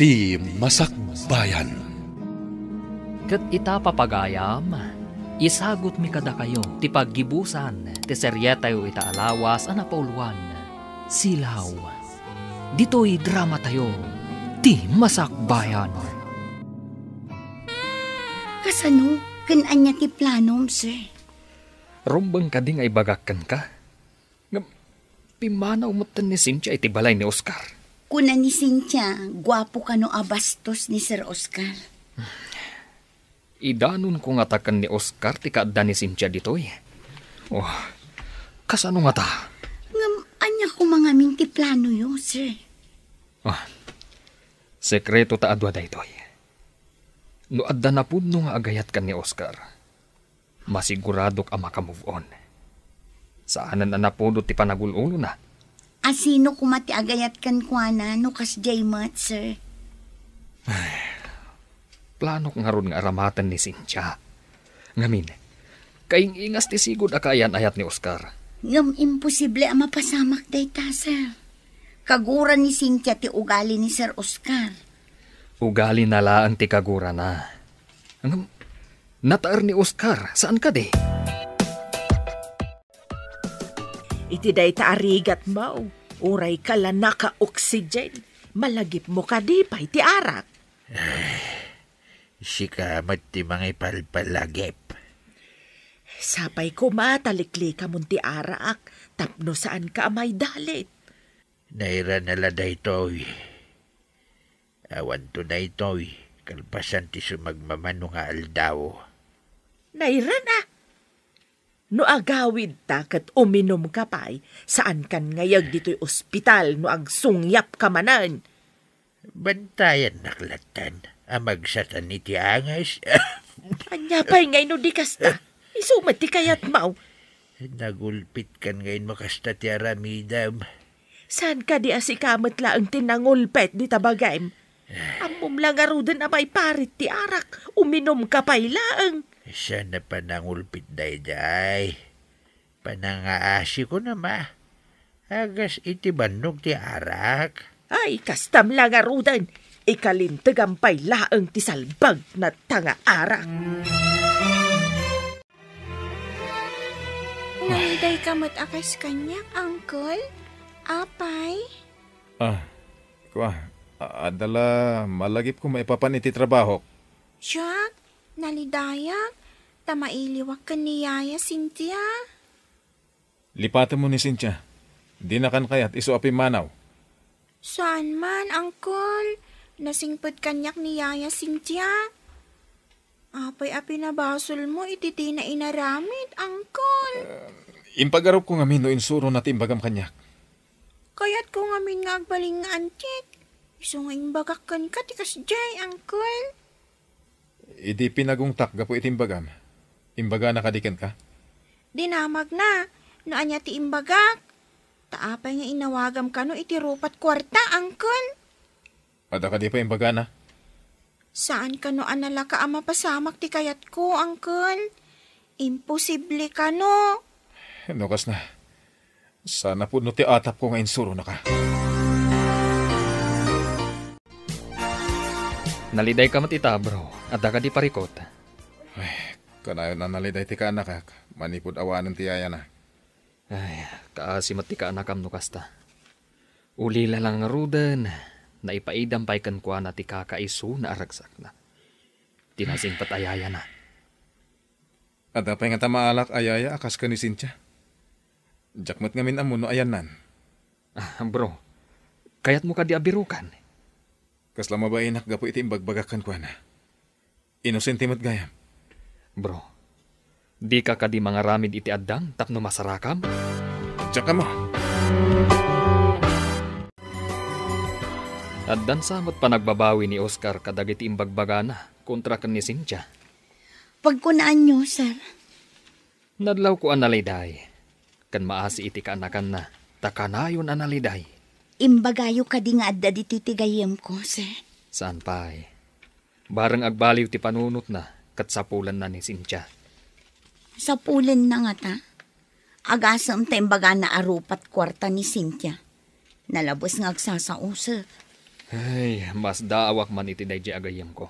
Ti Masakbayan. Ket ita papagayam, isagot mi kada kayo, ti paggibusan, ti seryetayo ita alawas, anapauluan, silaw. Dito'y drama tayo, ti Masakbayan. Kasano, kananya ti planom, sir? Rumbang kading ay bagakan ka. Pimanaw mo ni Cynthia iti balay ni Oscar. Kuna ni Cynthia, gwapo ka no abastos ni Sir Oscar. Idanon ko nga takan ni Oscar ti kaadda ni Cynthia ditoy. Oh, kasano nga ta? Anya ko mga minti plano yo, sir. Sekreto ta adwa daytoy. No adda na pud no nga agayat kan ni Oscar, masiguradok ang makamove on. Saanan na napudot ti panagulo na. Asino kumati agayat kan kuana no kas jaymat, sir? Plano nga ron nga aramatan ni Cynthia. Ngamin, kaing ingas ti sigod akayan ayat ni Oscar. Imposible ang mapasamak dayta, sir. Kagura ni Cynthia ti ugali ni Sir Oscar. Ugali na laang ti kagura na. Nataar ni Oscar, saan ka di? Iti day taarigat mo. Uray ka lang naka-oxygen. Malagip mo ka di pa iti arak. Sikamat ti mga ipalpalagip. Sapay ko matalikli ka mun ti arak. Tapno saan ka amay dalit. Naira nala daytoy. Awan to na ito'y. Kalpasan ti sumagmamano nga aldaw. Naira na. No agawid ta kat uminom ka pa'y, saan kan ngayag dito'y ospital no ag sungyap ka manan? Bantayan naklatan, amagsatan iti angas. Anya pa'y ngay no di kasta, isumat ti kayat mau. Nagulpit kan ngayon mo kasta ti aramidam. Saan ka di asikamat laang tinangulpet di tabagaym? Amom lang arudan amay parit ti arak, uminom ka pa'y laang. Sana panangulpit day. Panangaasi ko na ma. Agas iti bandog ti arak. Ay, kastam lang arudan. Ikalintag ang paylaang ti salbag na tanga arak. Naiday kamot akas kanyak, Uncle? Apay? Adala, malagip ko maipapan iti trabaho. Jack, nalidayak. Tamailiwak ka ni Yaya, Cynthia. Lipatan mo ni Cynthia. Di na kan kayat iso api manaw. Saan man, Uncle? Nasingpot kanyak ni Yaya, Cynthia. Apay-api na basol mo, ititi na inaramid, Uncle. Impagarop ko ngamin no insuro na timbagam kanyak. Kaya't ko ngamin nga agbaling nga antik. Iso nga imbagakan ka, tikas jay, Uncle. Idi pinagungtak gapo itimbagam. Imbaga na kadikan ka? Dinamag na. No anya ti imbagak. Taapay nga inawagam ka no iti rupat kwarta, Uncle. Ada ka di pa imbaga na? Saan ka no anala ka ama pasamak ti kayat ko, Uncle? Imposible ka no. Nukas na. Sana po no ti atap ko nga insuro na ka. Naliday ka matita, bro. Ada ka di parikot. Kanayon na naliday ti ka anak, manipod awanan ti yaya na. Ay, kaasimat ti ka anakam no kasta. Ulila lang nga rudan, na ipaidam pa'y kankwa na ti kakaiso na aragsak na. Tinasing patayaya na. Ada pa nga tamaalak ayaya akas ka ni Cynthia. Jakmat ngamin amuno ayan nan. Bro, kayat mo ka di abirukan. Kasla mabainak gapo iti imbagbagakan kwa na. Inosentimat gayam. Bro, di ka di mga ramid iti addang tapno masarakam? Tsaka mo. Addan samot pa nagbabawi ni Oscar kadag iti imbagbagana kontra kan ni Cynthia. Pagkunaan nyo, sir. Nadlaw ko analiday. Kan maasi iti kaanakan na, takanayon analiday. Imbagayo ka di nga adda diti tigayem ko, sir. Saan pa'y? Barang agbaliw ti panunot na, katsapulan na ni Cynthia. Sapulan na nga ta. Agasam ta imbaga na arupat kwarta ni Cynthia. Nalabos nga agsasao, sir. Ay, mas daawak man iti dayjay agayam ko.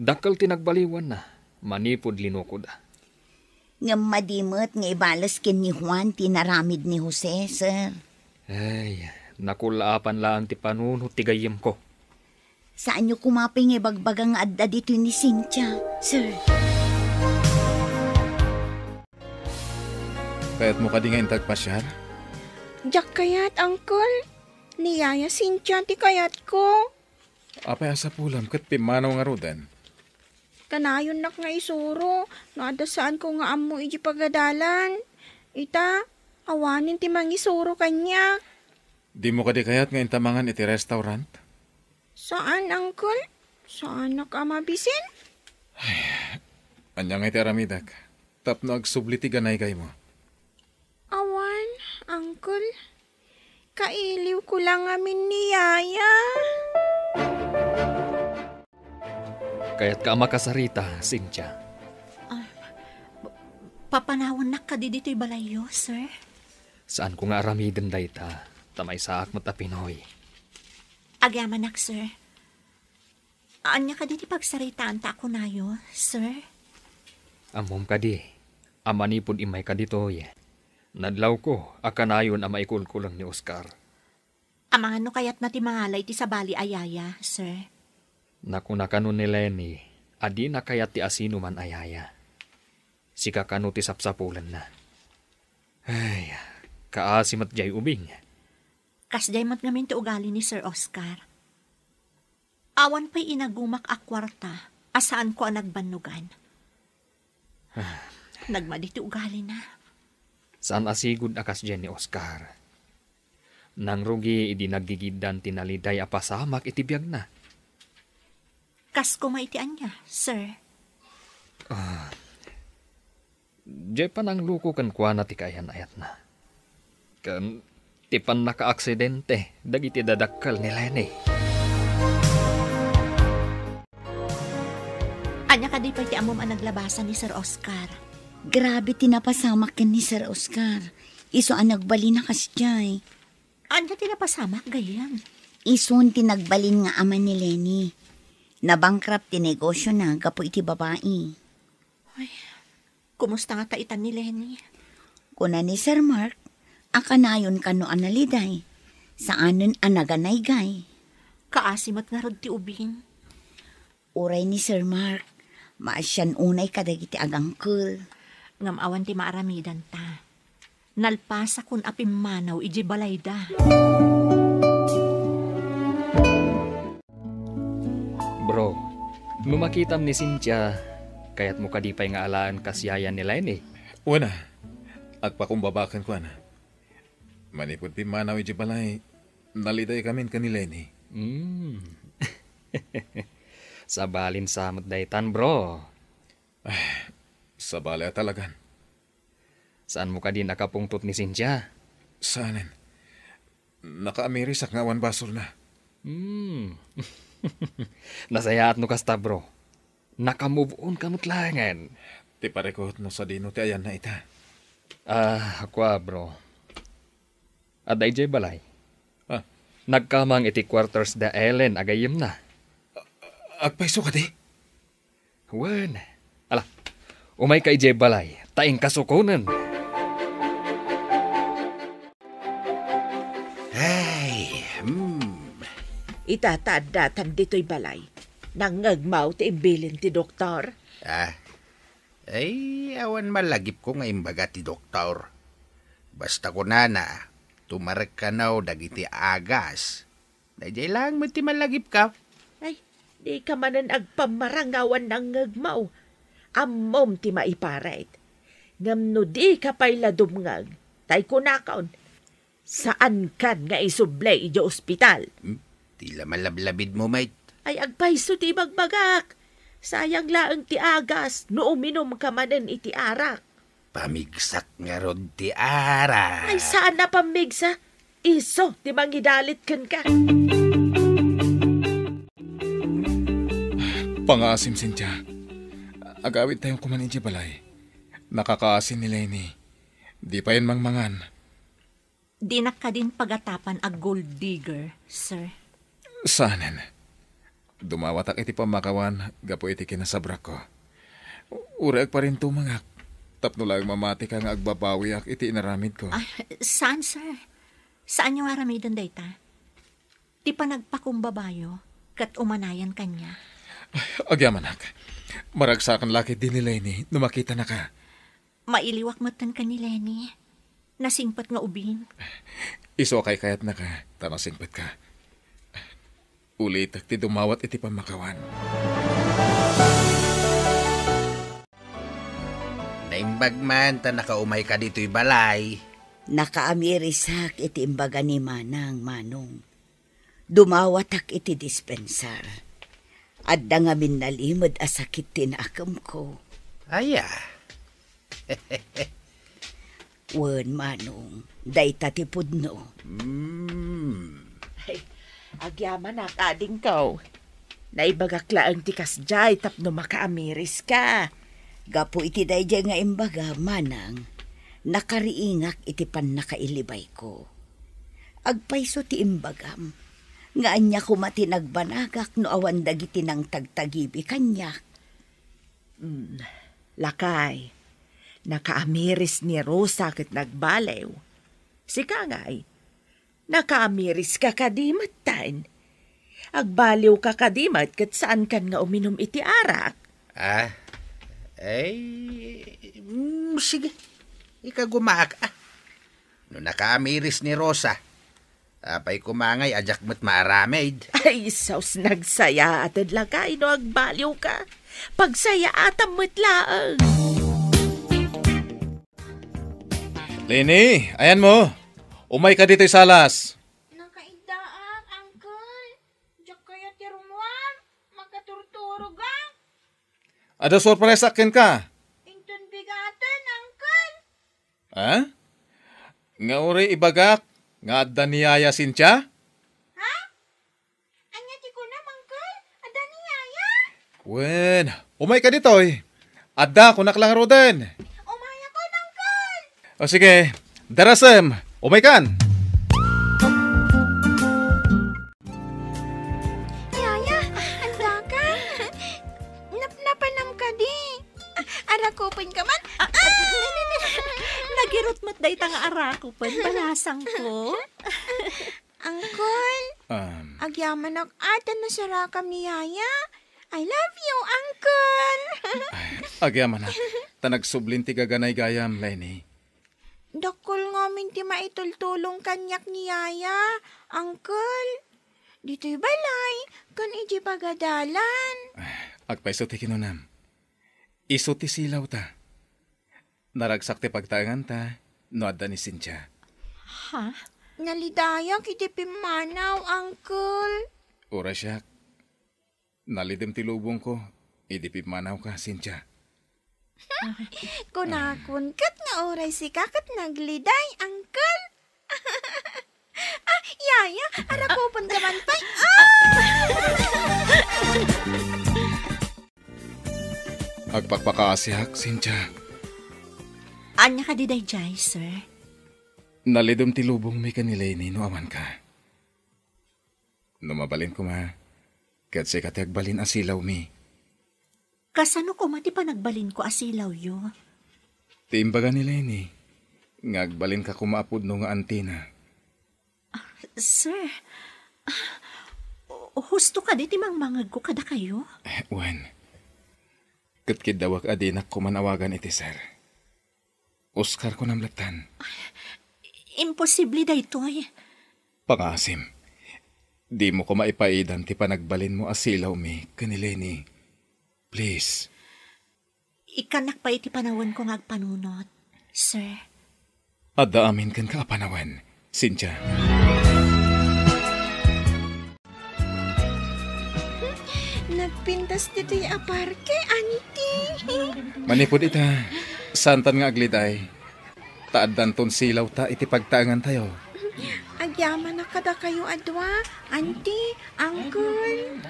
Dakkel tinagbaliwan na, manipod linukod. Nga madimot nga ibalas ken ni Juan tinaramid ni Jose, sir. Ay, nakulaapan lang ti panunot ti gayam ko. Saan nyo kumapay nga bagbagang adda dito ni Cynthia, sir? Kaya't mo ka di nga intagpasyar? Jak kayat, Uncle. Niyaya Cynthia ti kayat ko. Apay asa pulam kat pimanaw nga rudan. Kanayon nak nga isuro. Nadasaan ko nga amo iji pagadalan. Ita, awanin ti mangisuro kanya. Di mo ka di kayat nga intamangan iti restaurant? Saan, Uncle? Saan nakamabisin? Anya nga iti aramidak. Tapno agsubli ti ganay kay mo. Awan, Uncle. Kailiw ko lang amin ni Yaya. Kaya't ka makasarita, Cynthia. Papanawan na ka di dito'y balayo, sir? Saan ko nga aramiden dayta, tamay saak mo ta Pinoy. Agyaman nak, sir. Anya ka di pagsaritaan ta ako nayo, sir? Amom ka di, amanipod imay ka ditoy. Nadlaw ko, akanayon ang maikulkulang ni Oscar. Amang ano kaya't na ti mangalay ti sabali ayaya, sir? Nakunakano ni Lenny, adi na kayat ti asino man ayaya. Sika kano ti sapsapulan na. Ay, kaasimat jay ubing. Kasday mat ngamin ti ugali ni Sir Oscar. Awan pa'y inagumak akwarta, asaan ko ang nagbanugan. Nagmadi ti ugali na. Saan asigod akas dyan ni Oscar? Nang rugi idi naggigidan tinaliday apasamak itibiyag na. Kas ko maitian niya, sir. Diyay pa nang luko kan kwa na ti kayan ayat na. Kan tipan naka-aksidente, dagiti dadakkal ni Lenny. Anya ka di pa ti amom ang naglabasan ni Sir Oscar. Grabe tinapasamak ken ni Sir Oscar. Iso ang nagbali na kasjay. Anya tinapasamak gayam? Ison tinagbalin nga ama ni Lenny. Nabangkrap ti negosyo na gapo iti babae. Ay, kumusta nga taitan ni Lenny? Kuna ni Sir Mark, akanayon kano analiday. Saanon anaganay gay. Kaasimat nga rod ti ubing. Uray ni Sir Mark, maasyan unay kadagiti agangkul. Ngamawan ti maaramidan ta. Nalpasa kun apim manaw iji balayda. Bro, numakitam ni Cynthia, kaya't mo kadipay nga alaan kasyayan ni Lenny. Una, agpakumbabakan ko na. Manipod pimanaw iji balay, naliday kamin ka ni Lenny. Sabalin samot daytan, bro. Sabali talagan. Saan mo ka din nakapungtot ni Cynthia? Saanin? Naka-amerisak nga wan basol na. Nasayaat no kasta, bro. Naka-move on kamutlangan. Ti parekot no sa dino ti ayan na ita. Ako bro. Aday jay balay. Ah. Nagkamang iti quarters da Ellen agayim na. Agpaiso ka di? Wan. Ala, umay kay jay balay. Taing kasukunan. Itatadatan dito'y balay. Nangagmaw ti ibilin ti doktor. Ay, awan malagip ko nga imbaga ti doktor. Basta ko na, tumarek ka na dagiti agas. Dajay lang mo ti malagip ka. Ay, di ka manan agpamarangawan ng ngagmaw. Ammom ti maiparait. Ngam no di ka pa'y ladumngag. Tay kunakaon. Saan kan nga isublay iji ospital? Tila malablabid mo, mate. Ay agpaiso ti bagbagak. Sayang laeng ti agas no uminom ka manen iti arak. Pamigsak nga rod ti arak. Ay saan na pamigsa? Iso ti mangidalit ken ka. Pangasim, Cynthia. Agawid tayong kumanin di balay. Nakakaasin ni Lenny. Di pa yan mangmangan. Di na ka din pagatapan a gold digger, sir. Saanen? Dumawatak iti pamakawan, gapo iti kinasabrak ko. Urag pa rin tumangak. Tapno lang mamati ka nga agbabawi ak iti inaramid ko. Saan, sir? Saan yung aramidan dayta? Ti pa nagpakumbabayo, kat umanayan kanya. Agyaman ak. Maragsakan laki din ni Lenny, numakita na ka. Mailiwak matan ka ni Lenny. Nasingpat nga ubing. Iso kay kayat na ka, tanasingpat ka. Ulit ti dumawat iti pamakawan. Naimbag man ta nakaumay ka dito'y balay. Nakaamirisak iti imbaga ni Manang Manong. Dumawatak iti dispensar. Adda nga minalimod asakit tinakam ko. Aya. Wen Manong, dayta ti pudno. Ay, agyaman na kading ko. Naibagaklaan ti kasjay tapno makaamiris ka. Gapo iti dayjay nga imbaga, Manang, nakariingak iti pan nakailibay ko. Agpayso ti imbagam, nga anya ko mati nagbanagak no awan dagiti nang tagtagibi kanyak. Lakay, nakaamiris ni Rosa ket nagbalew. Sika nga'y, nakaamiris ka kadimat tan. Agbaliw ka kadimat ket saan kan nga uminom iti arak. Sige. Ika gumaak. No nakaamiris ni Rosa. Apay kumangay, ajak mo't maaramid. Ay, saus nagsaya atad lakay no agbaliw ka. Pagsaya atam mo't laang. Lenny, ayan mo. Umay ka dito'y salas. Nakaigdaak, Uncle. Diyak kaya ti Romuald. Makaturturog ang. Ada surprise akin ka. Inton bigatan, Uncle. Ha? Nga uri ibagak, nga adda niyaya Cynthia? Ha? Anya ti ko na, Uncle? Ada ni Yaya? Wen, umay ka dito'y. Adda, kunak lang roden. Umaya ko, Uncle. O sige, darasem, umay kan. Yaya, anda ka? Napnapanam ka di. Arakupin ka man. Nagirot mat dayta nga arako pa, balasang ko. Uncle, agyaman ak atan na sarakam ni Yaya. I love you, Uncle. Agyaman na, tanagsubling ti gaganay gayam, Lenny. Dakol nga min ti maitultulong kanyak ni Yaya, Uncle. Dito'y balay, kan iji pagadalan. Agpaiso ti kinunam. Iso ti silaw ta. Naragsak ti pagtangan ta, no adda ni Cynthia. Ha? Nalidayak iti pimanaw, Uncle. Ura siya. Nalidim ti lubong ko, idipip manaw ka, Cynthia. Kunakun kat nga oray si kakat nagliday, Uncle. Yaya, arakupon ka man pa. Agpakpakaasiyak, Cynthia. Anya ka di dayjay, sir? Nalidom ti lubong may kanilay ni no aman ka. Numabalin ko ma, kat si kati agbalin asilaw mi. Kasano ko mati pa nagbalin ko asilaw yo? Tiimbaga ni Lenny, ngagbalin ka kumaapod no nga antina. Sir, husto ka di timang mangag ko kada kayo? Wan, katkid dawak adinak kumanawagan iti sir. Oscar ko namlatan. Imposible da ito ay. Pangasim, di mo ko maipaidan ti panagbalin mo asilaw mi kanileni. Please. Ikanak pa iti panawan ko ngagpanunot, sir. Adda amin kan ka panawan, Cynthia. Nagpintas dito'y aparke, auntie. Manipod ita, santan nga agliday. Taaddan ton silaw ta iti pagtaangan tayo. Agyaman na kada kayo adwa, auntie, uncle.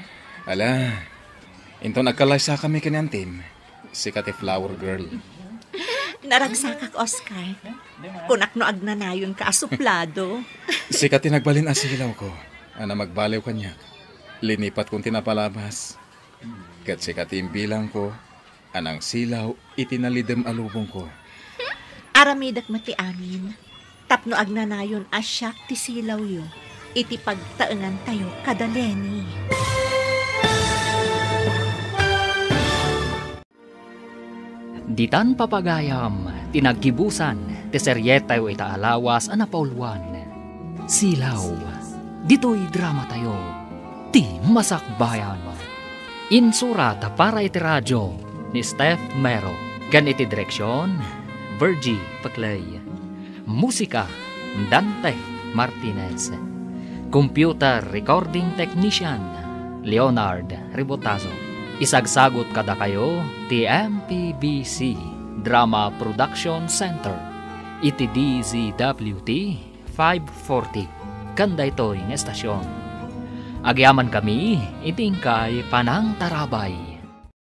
Ala, into nagkalaysa kami kanyantin. Sikat flower girl. Naragsakak, Oscar. Kunak no agnanayon ka asuplado. Sikat nagbalin asilaw ko. Ana magbaliw kanya. Linipat kong tinapalabas. Kat sikatim bilang ko, anang silaw itinalidem alubong ko. Aramidak mati amin. Tapno agnanayon asyak ti silaw yo. Iti pagtaengan tayo kadaleni. Ditan papagayam, tinagkibusan, ti seryetayo ita alawas anapaulwan. Silaw, dito'y drama tayo, ti masakbayan. Insurata para iti radyo ni Steph Mero. Gan iti direksyon, Virgie Paclay. Musika, Dante Martinez. Computer recording technician, Leonard Ribotazo. Isagsagot kada kayo ti MPBC Drama Production Center. Iti DZWT 540. Kanda ito'y estasyon. Agyaman kami, itingkay Panang Tarabay.